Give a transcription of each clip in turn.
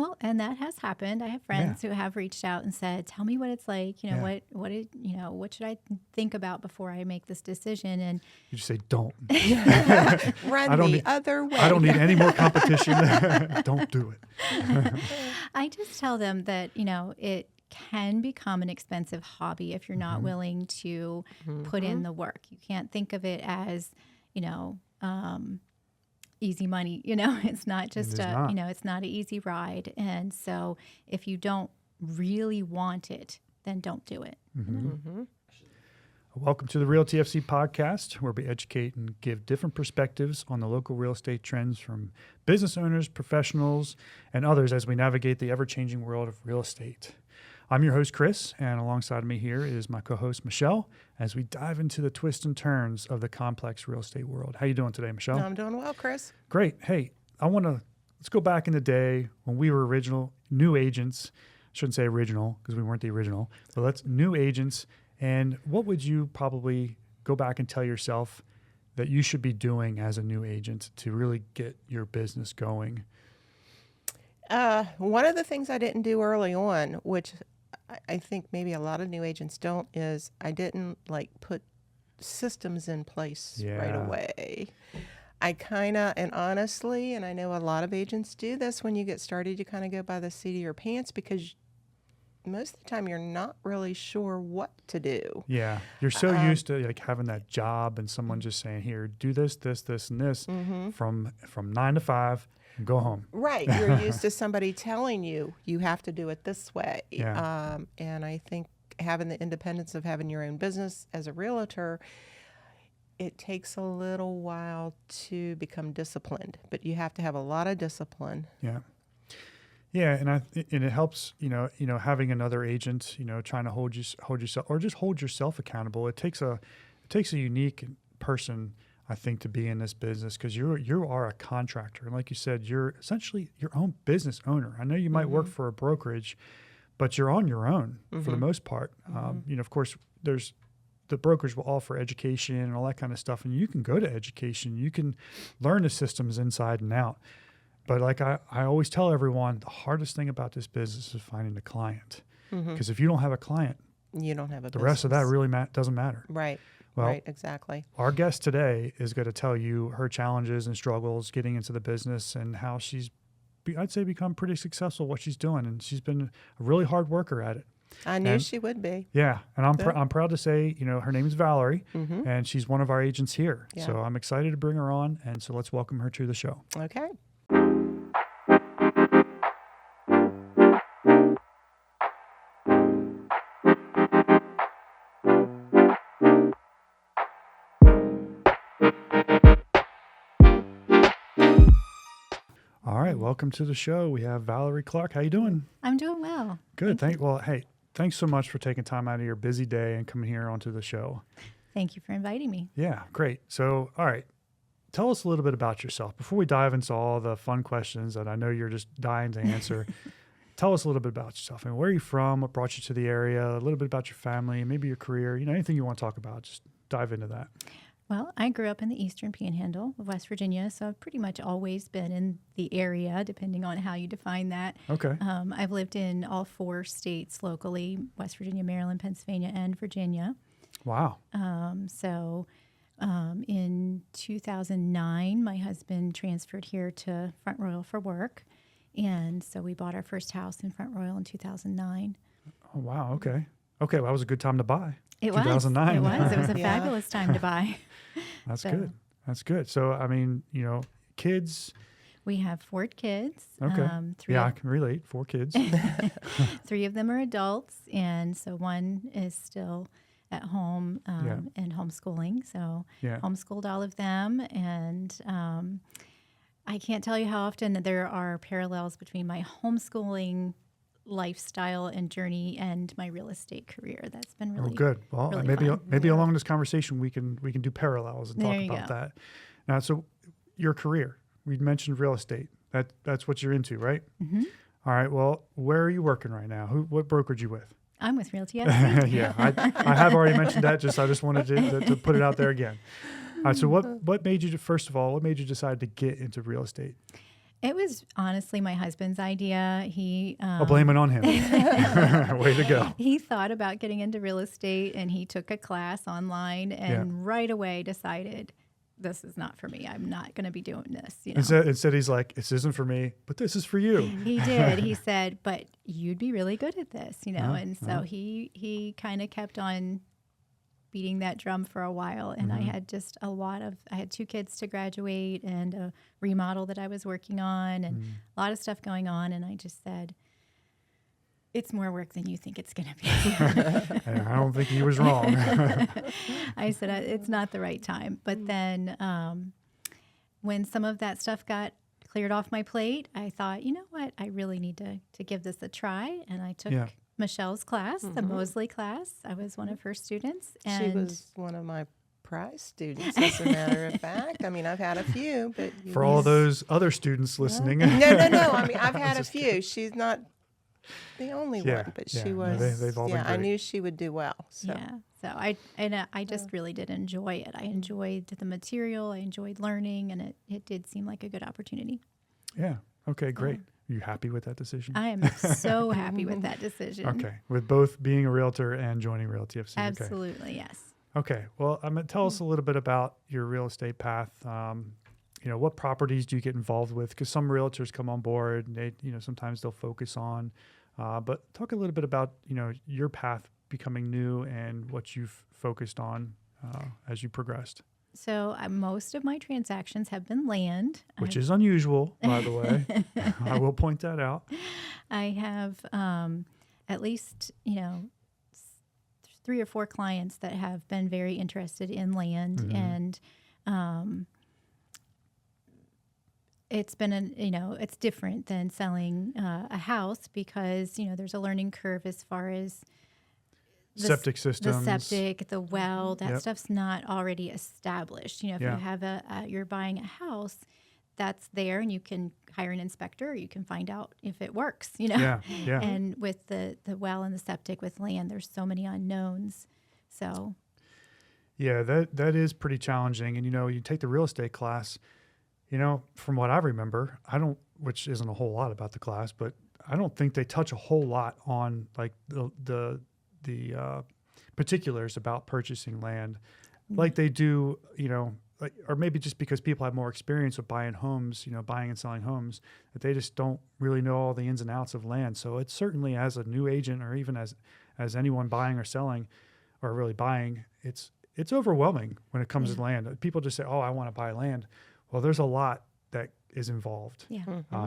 Well, and that has happened. I have friends who have reached out and said, "Tell me what it's like. What should I think about before I make this decision?" And You just say, "Don't Run the other way. I don't need any more competition. Don't do it." I just tell them that it can become an expensive hobby if you're not willing to put in the work. You can't think of it as easy money. It's not just it's not an easy ride. And so if you don't really want it, then don't do it. Welcome to the Real TFC podcast, where we educate and give different perspectives on the local real estate trends from business owners, professionals, and others as we navigate the ever-changing world of real estate. I'm your host, Chris, and alongside of me here is my co-host, Michelle, as we dive into the twists and turns of the complex real estate world. How you doing today, Michelle? I'm doing well, Chris. Great. Hey, let's go back in the day when we were new agents. I shouldn't say original because we weren't the original, but let's new agents. And what would you probably go back and tell yourself that you should be doing as a new agent to really get your business going? One of the things I didn't do early on, which I think maybe a lot of new agents don't, is I didn't put systems in place right away. I and honestly, and I know a lot of agents do this, when you get started, you kind of go by the seat of your pants because most of the time you're not really sure what to do. Yeah. You're so used to having that job and someone just saying, here, do this, this, this, and this from 9 to 5 and go home. Right. You're used to somebody telling you, you have to do it this way. Yeah. And I think having the independence of having your own business as a realtor, it takes a little while to become disciplined, but you have to have a lot of discipline. Yeah. Yeah, and it helps, having another agent, trying to hold yourself, or just hold yourself accountable. It takes a unique person, I think, to be in this business, because you are a contractor, and like you said, you're essentially your own business owner. I know you might work for a brokerage, but you're on your own for the most part. Of course, the brokers will offer education and all that kind of stuff, and you can go to education, you can learn the systems inside and out. But like I always tell everyone, the hardest thing about this business is finding the client. Because if you don't have a client, you don't have a the rest of that really doesn't matter. Right. Well, right. Exactly. Our guest today is going to tell you her challenges and struggles getting into the business and how she's, I'd say, become pretty successful at what she's doing. And she's been a really hard worker at it. I knew she would be. Yeah. And I'm proud to say, her name is Valerie, and she's one of our agents here. Yeah. So I'm excited to bring her on. And so let's welcome her to the show. Okay. All right, welcome to the show. We have Valerie Clark. How you doing? I'm doing well. Good. Thanks so much for taking time out of your busy day and coming here onto the show. Thank you for inviting me. Yeah, great. So, all right, tell us a little bit about yourself before we dive into all the fun questions that I know you're just dying to answer. Tell us a little bit about yourself. And where are you from? What brought you to the area? A little bit about your family, maybe your career. Anything you want to talk about. Just dive into that. Well, I grew up in the Eastern Panhandle of West Virginia, so I've pretty much always been in the area, depending on how you define that. Okay. I've lived in all 4 states locally: West Virginia, Maryland, Pennsylvania, and Virginia. Wow. In 2009, my husband transferred here to Front Royal for work, and so we bought our first house in Front Royal in 2009. Oh, wow. Okay. Okay, well, that was a good time to buy. It 2009. was. It was a fabulous time to buy. That's good. That's good. So, I mean, kids. We have 4 kids. Okay. I can relate. 4 kids. 3 of them are adults, and so one is still at home and homeschooling. So homeschooled all of them, and I can't tell you how often there are parallels between my homeschooling lifestyle and journey and my real estate career. That's been really good. Well, really maybe fun. Maybe along this conversation we can do parallels and talk about that. Now, so your career, we mentioned real estate. That's what you're into, right? Mm-hmm. All right. Well, where are you working right now? What brokerage you with? I'm with Real TFC. Yeah, I have already mentioned that. I just wanted to put it out there again. All right. So what made you, first of all, what made you decide to get into real estate? It was honestly my husband's idea. He I'll blame it on him. Way to go. He thought about getting into real estate, and he took a class online and right away decided, this is not for me. I'm not going to be doing this. You know? Instead, he's like, this isn't for me, but this is for you. He did. He said, but you'd be really good at this, you know? And so he kind of kept on beating that drum for a while. And I had just I had 2 kids to graduate and a remodel that I was working on and a lot of stuff going on. And I just said, it's more work than you think it's going to be. I don't think he was wrong. I said, it's not the right time. But then when some of that stuff got cleared off my plate, I thought, you know what? I really need to give this a try. And I took Michelle's class, the Mosley class. I was one of her students. And she was one of my prize students, as a matter of fact. I mean, I've had a few, but for all those other students listening. No. I mean, I've had a few. She's not the only one, but she was. They've all been great. I knew she would do well. So. Yeah. So I just really did enjoy it. I enjoyed the material. I enjoyed learning, and it did seem like a good opportunity. Yeah. Okay. Great. Are you happy with that decision? I am so happy with that decision. Okay. With both being a realtor and joining Realty FC. Absolutely. Yes. Okay. Well, tell us a little bit about your real estate path. What properties do you get involved with? Because some realtors come on board, and they, sometimes they'll focus on. But talk a little bit about, your path becoming new and what you've focused on as you progressed. So most of my transactions have been land. Which is unusual, by the way. I will point that out. I have at least, 3 or 4 clients that have been very interested in land. And it's been, it's different than selling a house because, there's a learning curve as far as septic systems, the septic, the well, that stuff's not already established. If you have you're buying a house, that's there, and you can hire an inspector, or you can find out if it works. And with the well and the septic with land, there's so many unknowns. So, yeah, that is pretty challenging. And you take the real estate class. From what I remember, which isn't a whole lot about the class, but I don't think they touch a whole lot on like the particulars about purchasing land like they do, or maybe just because people have more experience with buying homes, buying and selling homes, that they just don't really know all the ins and outs of land. So it's certainly, as a new agent, or even as anyone buying or selling or really buying, it's overwhelming when it comes to land. People just say, oh, I want to buy land. Well, there's a lot that is involved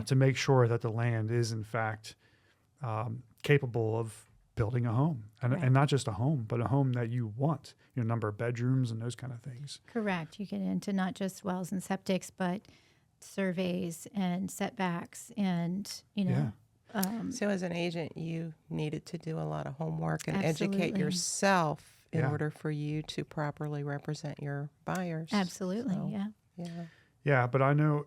to make sure that the land is in fact capable of building a home, and not just a home, but a home that you want, number of bedrooms and those kind of things. Correct. You get into not just wells and septics, but surveys and setbacks and, so as an agent, you needed to do a lot of homework and educate yourself in order for you to properly represent your buyers. Absolutely. So, yeah. But I know,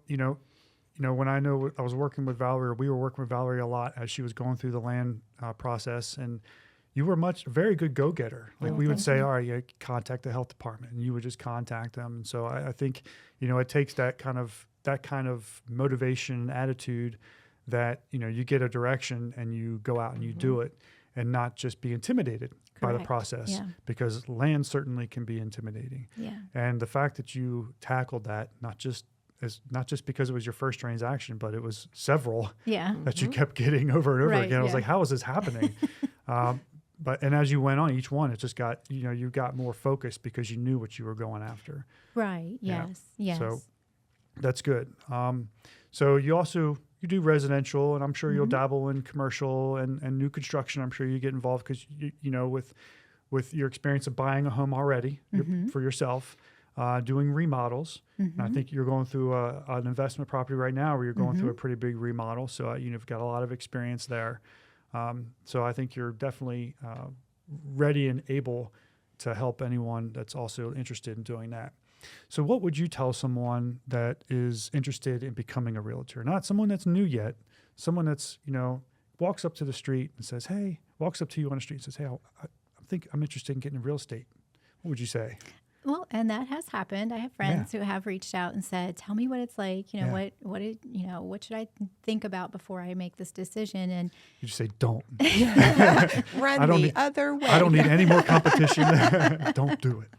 when I was working with Valerie, or we were working with Valerie a lot as she was going through the land process, and you were a very good go-getter. Like we would say, all right, contact the health department, and you would just contact them. And so I think, it takes that kind of motivation, attitude that, you get a direction and you go out and you do it, and not just be intimidated by the process, because land certainly can be intimidating. Yeah. And the fact that you tackled that, not just because it was your first transaction, but it was several that you kept getting over and over again. I was like, how is this happening? And as you went on each one, it just got, you got more focused because you knew what you were going after. Right. Yes. Yes. So that's good. So you do residential, and I'm sure you'll dabble in commercial and new construction. I'm sure you get involved because with your experience of buying a home already for yourself, doing remodels. And I think you're going through an investment property right now where you're going through a pretty big remodel. So you've got a lot of experience there. So I think you're definitely ready and able to help anyone that's also interested in doing that. So what would you tell someone that is interested in becoming a realtor? Not someone that's new yet, someone that's, walks up to the street and says, walks up to you on the street and says, hey, I think I'm interested in getting into real estate. What would you say? Well, and that has happened. I have friends who have reached out and said, "Tell me what it's like. What should I think about before I make this decision?" And you just say, "Don't run the other way. I don't need any more competition. Don't do it."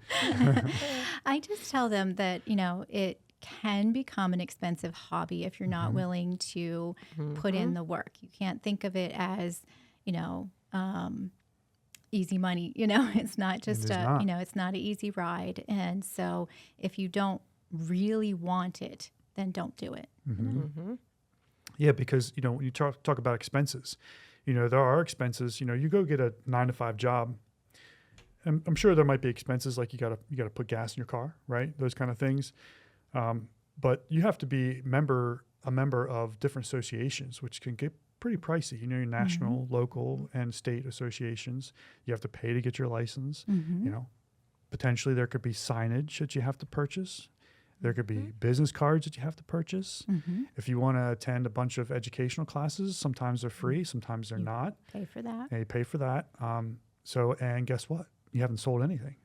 I just tell them that it can become an expensive hobby if you're not willing to put in the work. You can't think of it as, easy money. It's not just it's not an easy ride. And so if you don't really want it, then don't do it. Yeah, because when you talk about expenses, there are expenses. You go get a 9-to-5 job, and I'm sure there might be expenses like you gotta put gas in your car, right? Those kind of things. But you have to be a member of different associations, which can get pretty pricey. Your national, local, and state associations. You have to pay to get your license. Potentially there could be signage that you have to purchase. There could be business cards that you have to purchase. If you want to attend a bunch of educational classes, sometimes they're free, sometimes they're not. Pay for that. And you pay for that. And guess what? You haven't sold anything.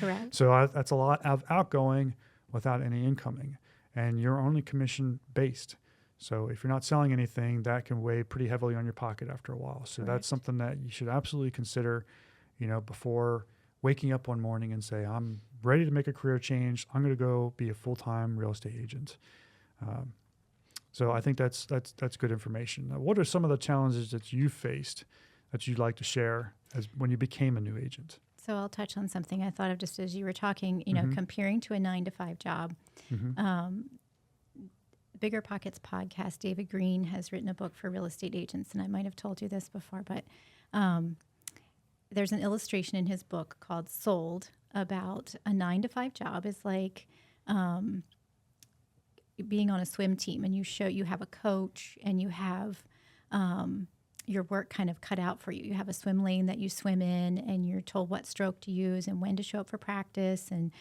Correct. So that's a lot of outgoing without any incoming. And you're only commission based. So if you're not selling anything, that can weigh pretty heavily on your pocket after a while. So that's something that you should absolutely consider, before waking up one morning and say, I'm ready to make a career change. I'm going to go be a full-time real estate agent. So I think that's good information. Now, what are some of the challenges that you faced that you'd like to share as when you became a new agent? So I'll touch on something I thought of just as you were talking, comparing to a 9-to-5 job. Bigger Pockets podcast, David Green has written a book for real estate agents, and I might have told you this before, but there's an illustration in his book called Sold about a 9-to-5 job is like being on a swim team, and you have a coach and you have your work kind of cut out for you. You have a swim lane that you swim in, and you're told what stroke to use and when to show up for practice and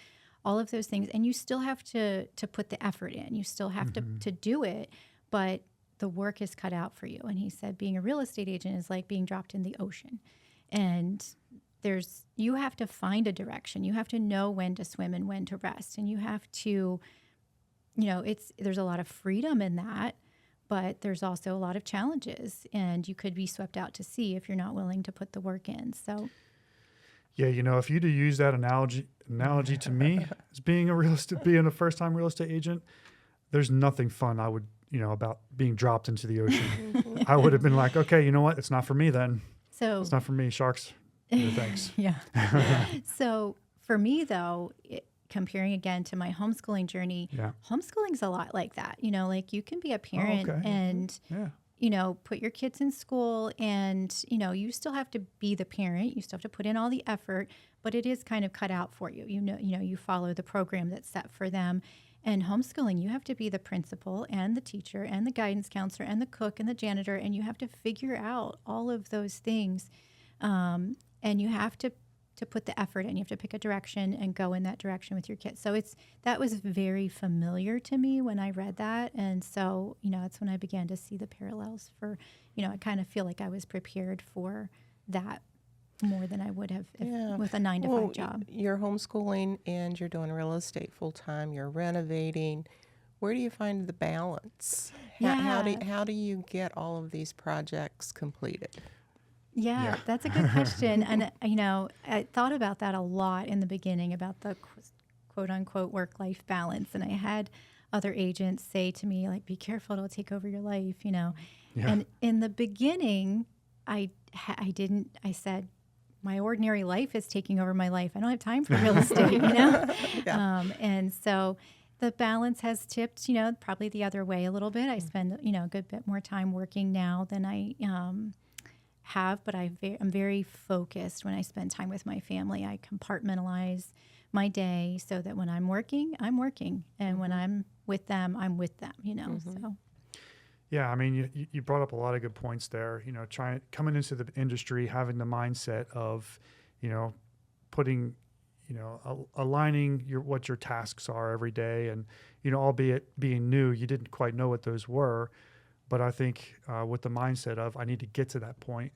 all of those things. And you still have to put the effort in. You still have to do it, but the work is cut out for you. And he said being a real estate agent is like being dropped in the ocean. And you have to find a direction. You have to know when to swim and when to rest. And you have to, there's a lot of freedom in that, but there's also a lot of challenges. And you could be swept out to sea if you're not willing to put the work in. So yeah, if you'd have used that analogy to me as being a first-time real estate agent, there's nothing fun about being dropped into the ocean. I would have been like, okay, you know what? It's not for me then. So it's not for me. Sharks, no thanks. Yeah. So for me though, comparing again to my homeschooling journey, homeschooling's a lot like that. Like you can be a parent and put your kids in school, and, you still have to be the parent. You still have to put in all the effort, but it is kind of cut out for you. You follow the program that's set for them. And homeschooling, you have to be the principal and the teacher and the guidance counselor and the cook and the janitor, and you have to figure out all of those things. And you have to put the effort in. You have to pick a direction and go in that direction with your kids. So that was very familiar to me when I read that. And so, it's when I began to see the parallels for, I kind of feel like I was prepared for that more than I would have with a 9-to-5 job. You're homeschooling and you're doing real estate full time. You're renovating. Where do you find the balance? How do you get all of these projects completed? Yeah, that's a good question. And, I thought about that a lot in the beginning about the quote unquote work-life balance. And I had other agents say to me, like, be careful, it'll take over your life, Yeah. And in the beginning, I said, my ordinary life is taking over my life. I don't have time for real estate, And so the balance has tipped, probably the other way a little bit. I spend, a good bit more time working now than I have, but I'm very focused when I spend time with my family. I compartmentalize my day so that when I'm working, and when I'm with them, I'm with them, so. Yeah, I mean, you brought up a lot of good points there. Coming into the industry, having the mindset of, putting, aligning what your tasks are every day, and albeit being new, you didn't quite know what those were, but I think with the mindset of I need to get to that point,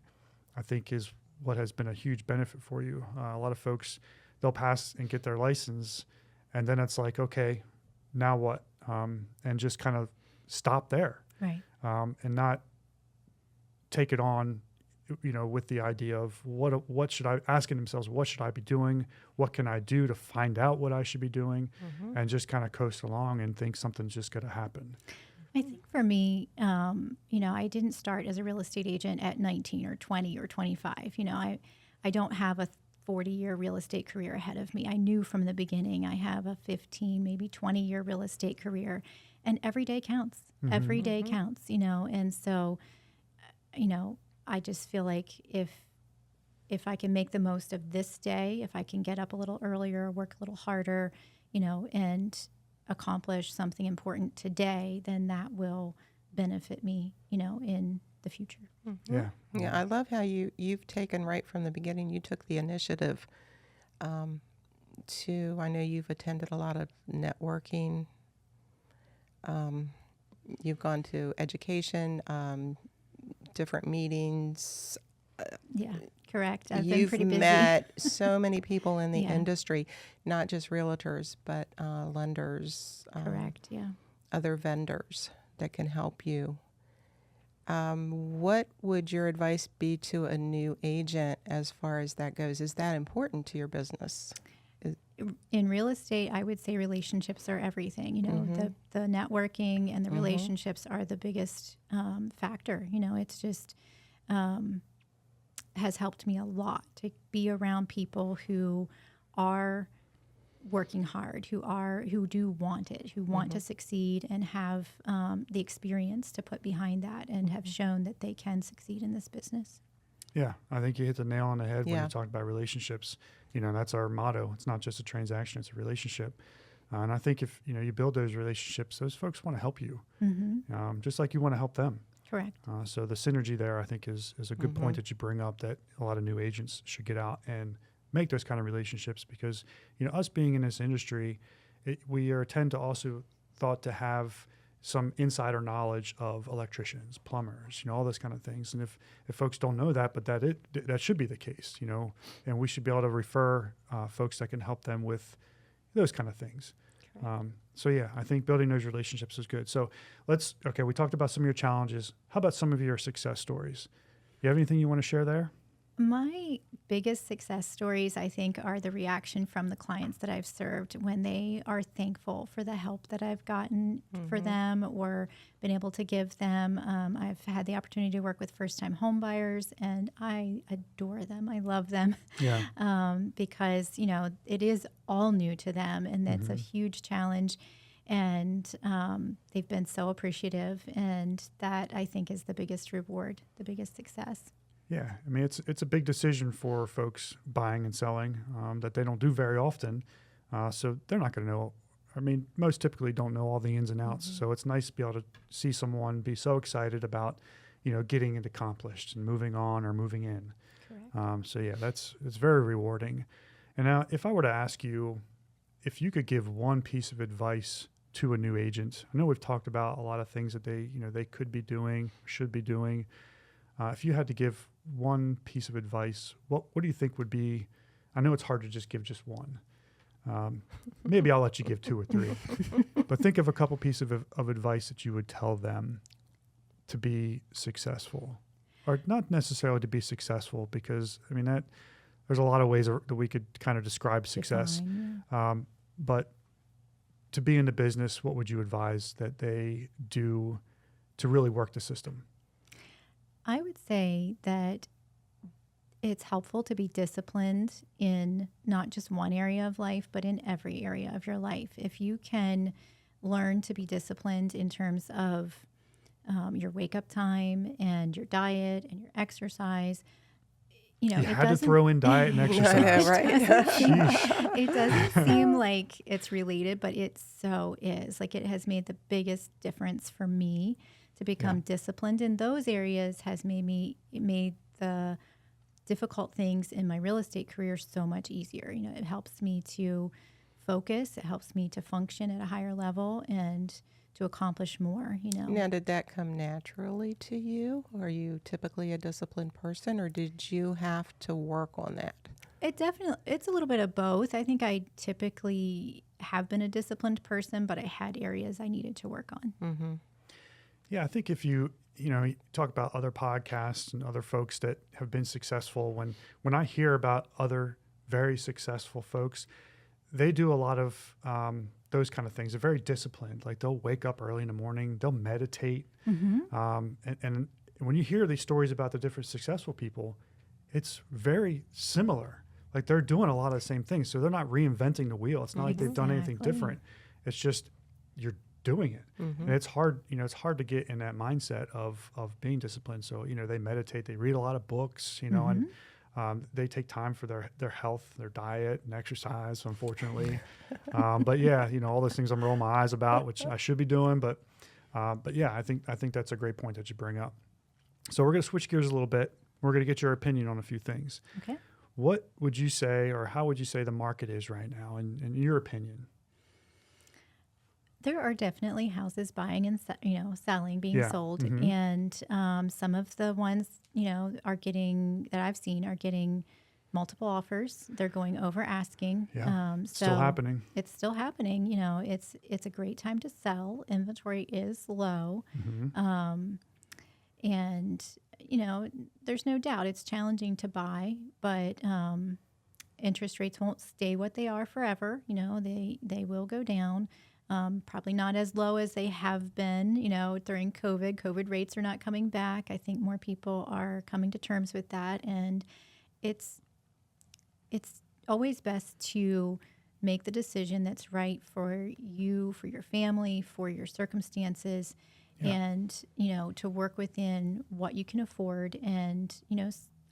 I think is what has been a huge benefit for you. A lot of folks they'll pass and get their license, and then it's like, okay, now what? And just kind of stop there, Right. And not take it on, with the idea of what should I, asking themselves, what should I be doing? What can I do to find out what I should be doing? And just kind of coast along and think something's just going to happen. I think for me, I didn't start as a real estate agent at 19 or 20 or 25. I don't have a 40-year real estate career ahead of me. I knew from the beginning I have a 15, maybe 20-year real estate career, and every day counts. Every day counts, and so, I just feel like if I can make the most of this day, if I can get up a little earlier, work a little harder, and accomplish something important today, then that will benefit me, in the future. Yeah. Yeah, I love how you've taken right from the beginning. You took the initiative to. I know you've attended a lot of networking. You've gone to education, different meetings. Yeah, correct. I've been You've pretty busy. met so many people in the Yeah. industry, not just realtors, but lenders, Correct. Yeah. other vendors that can help you. What would your advice be to a new agent as far as that goes? Is that important to your business? In real estate, I would say relationships are everything. The networking and the relationships are the biggest factor. It's just has helped me a lot to be around people who are working hard, who do want it, who want to succeed and have the experience to put behind that and have shown that they can succeed in this business. Yeah, I think you hit the nail on the head when Yeah. you talk about relationships. That's our motto. It's not just a transaction; it's a relationship. And I think if you build those relationships, those folks want to help you, just like you want to help them. Correct. So the synergy there, I think, is a good point that you bring up, that a lot of new agents should get out and make those kind of relationships, because us being in this industry, we tend to also thought to have some insider knowledge of electricians, plumbers, all those kind of things. And if folks don't know that, but that should be the case, and we should be able to refer folks that can help them with those kind of things. So yeah, I think building those relationships is good. So we talked about some of your challenges. How about some of your success stories? You have anything you want to share there? My biggest success stories, I think, are the reaction from the clients that I've served when they are thankful for the help that I've gotten for them or been able to give them. I've had the opportunity to work with first-time home buyers, and I adore them. I love them because, it is all new to them, and that's a huge challenge. And they've been so appreciative, and that, I think, is the biggest reward, the biggest success. Yeah, I mean, it's a big decision for folks buying and selling that they don't do very often. So they're not going to know. I mean, most typically don't know all the ins and outs. So it's nice to be able to see someone be so excited about, getting it accomplished and moving on or moving in. Correct. So yeah, it's very rewarding. And now, if I were to ask you, if you could give one piece of advice to a new agent, I know we've talked about a lot of things that they could be doing, should be doing. If you had to give one piece of advice, what do you think would be? I know it's hard to just give just one. Maybe I'll let you give 2 or 3. But think of a couple pieces of advice that you would tell them to be successful, or not necessarily to be successful, because I mean there's a lot of ways that we could kind of describe success. Define, But to be in the business, what would you advise that they do to really work the system? I would say that it's helpful to be disciplined in not just one area of life, but in every area of your life. If you can learn to be disciplined in terms of your wake-up time and your diet and your exercise, You had to throw in diet and exercise. I know, right? It doesn't seem like it's related, but it so is. Like, it has made the biggest difference for me to become disciplined in those areas. Has made the difficult things in my real estate career so much easier. It helps me to focus. It helps me to function at a higher level and to accomplish more. Now, did that come naturally to you? Are you typically a disciplined person, or did you have to work on that? It's a little bit of both. I think I typically have been a disciplined person, but I had areas I needed to work on. Mm-hmm. Yeah, I think if you talk about other podcasts and other folks that have been successful, when I hear about other very successful folks, they do a lot of those kind of things. They're very disciplined. Like they'll wake up early in the morning, they'll meditate. And when you hear these stories about the different successful people, it's very similar. Like they're doing a lot of the same things. So they're not reinventing the wheel. It's not like they've done anything different. It's just you're doing it. And it's hard, it's hard to get in that mindset of being disciplined. So, they meditate, they read a lot of books, and they take time for their health, their diet and exercise, unfortunately. But yeah, all those things I'm rolling my eyes about, which I should be doing. But yeah, I think that's a great point that you bring up. So we're going to switch gears a little bit. We're going to get your opinion on a few things. Okay. What would you say, or how would you say the market is right now, in your opinion? There are definitely houses buying and selling, being sold, and some of the ones that I've seen are getting multiple offers. They're going over asking. Yeah, so still happening. It's still happening. It's a great time to sell. Inventory is low, and there's no doubt it's challenging to buy, but interest rates won't stay what they are forever. They will go down. Probably not as low as they have been, during COVID. COVID rates are not coming back. I think more people are coming to terms with that. And it's always best to make the decision that's right for you, for your family, for your circumstances, and, to work within what you can afford. And,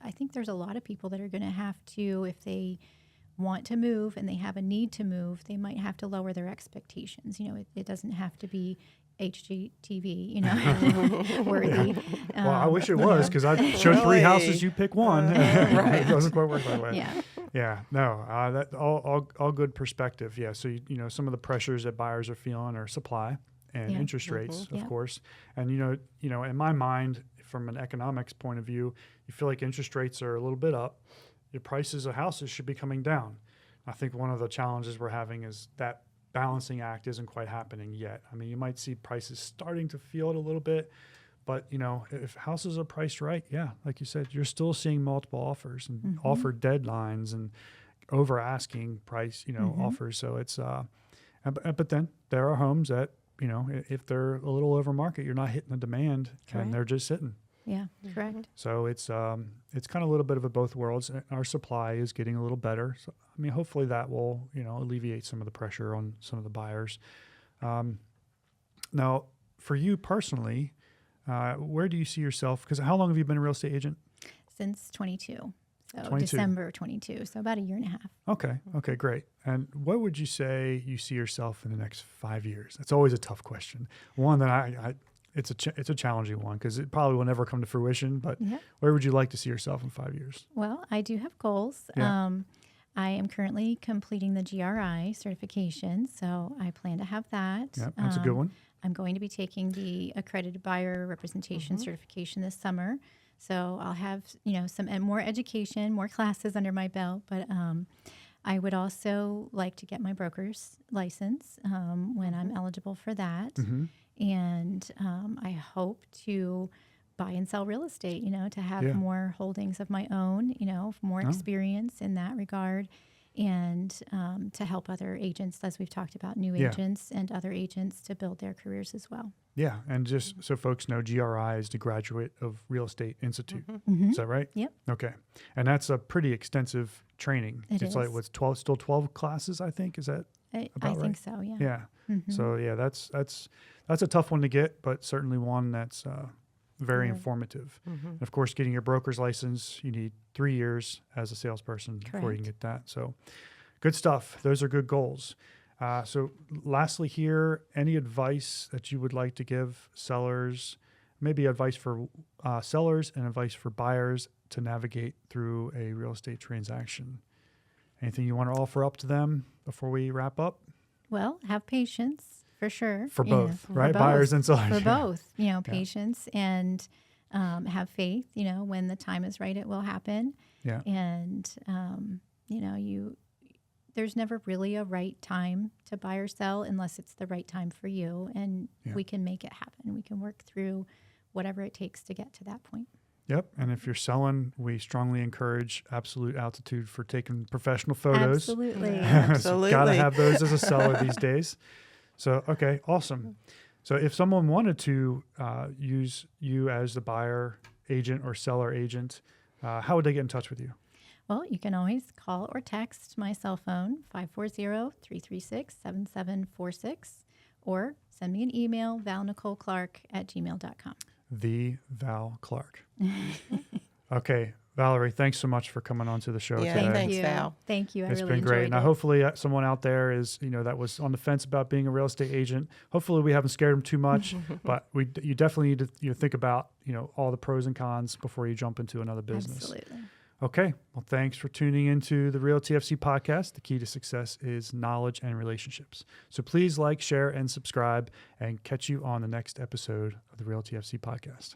I think there's a lot of people that are going to have to, if they want to move and they have a need to move, they might have to lower their expectations. It doesn't have to be HGTV, worthy. Well, I wish it was, because I showed 3 houses, you pick one. Right. It doesn't quite work that way. Yeah. Yeah. No, that all good perspective. Yeah. So, some of the pressures that buyers are feeling are supply and interest rates, of course. And, in my mind, from an economics point of view, you feel like interest rates are a little bit up. Your prices of houses should be coming down. I think one of the challenges we're having is that balancing act isn't quite happening yet. I mean, you might see prices starting to feel it a little bit, but if houses are priced right, like you said, you're still seeing multiple offers and offer deadlines and over asking price, offers. So it's, but then there are homes that, if they're a little over market, you're not hitting the demand. Correct. And they're just sitting. Yeah, correct. So it's kind of a little bit of both worlds. Our supply is getting a little better. So, I mean, hopefully that will, alleviate some of the pressure on some of the buyers. Now, for you personally, where do you see yourself? Because how long have you been a real estate agent? Since 22. So 22. December 22. So about a year and a half. Okay, great. And what would you say you see yourself in the next 5 years? That's always a tough question. One that it's a challenging one, because it probably will never come to fruition. But where would you like to see yourself in 5 years? Well, I do have goals. Yeah. I am currently completing the GRI certification, so I plan to have that. Yeah, that's a good one. I'm going to be taking the accredited buyer representation certification this summer. So I'll have, some more education, more classes under my belt. But I would also like to get my broker's license when I'm eligible for that. And I hope to buy and sell real estate, to have more holdings of my own, more experience in that regard, and to help other agents, as we've talked about, new agents and other agents to build their careers as well. Yeah, and just so folks know, GRI is the Graduate of Real Estate Institute. Is that right? Yep. Okay, and that's a pretty extensive training. It's like what's 12 classes, I think. Is that about right? Think so. Yeah. Yeah. So that's a tough one to get, but certainly one that's very informative. And of course, getting your broker's license, you need 3 years as a salesperson before you can get that. So good stuff. Those are good goals. So lastly here, any advice that you would like to give sellers, maybe advice for sellers and advice for buyers to navigate through a real estate transaction? Anything you want to offer up to them before we wrap up? Well, have patience for sure. For both, right? Buyers and sellers. For both, patience and have faith, when the time is right, it will happen. Yeah. And, there's never really a right time to buy or sell unless it's the right time for you. And we can make it happen. We can work through whatever it takes to get to that point. Yep. And if you're selling, we strongly encourage Absolute Altitude for taking professional photos. Absolutely. Absolutely. Got to have those as a seller these days. So, okay, awesome. So if someone wanted to use you as the buyer agent or seller agent, how would they get in touch with you? Well, you can always call or text my cell phone, 540-336-7746, or send me an email, valnicoleclark@gmail.com. The Val Clark. Okay, Valerie, thanks so much for coming on to the show today. Thanks, Val. Thank you. It's really been great. enjoyed Now, it. hopefully someone out there is, that was on the fence about being a real estate agent. Hopefully we haven't scared them too much, but you definitely need to think about, all the pros and cons before you jump into another business. Absolutely. Okay. Well, thanks for tuning into the Real TFC podcast. The key to success is knowledge and relationships. So please like, share, and subscribe, and catch you on the next episode of the Real TFC podcast.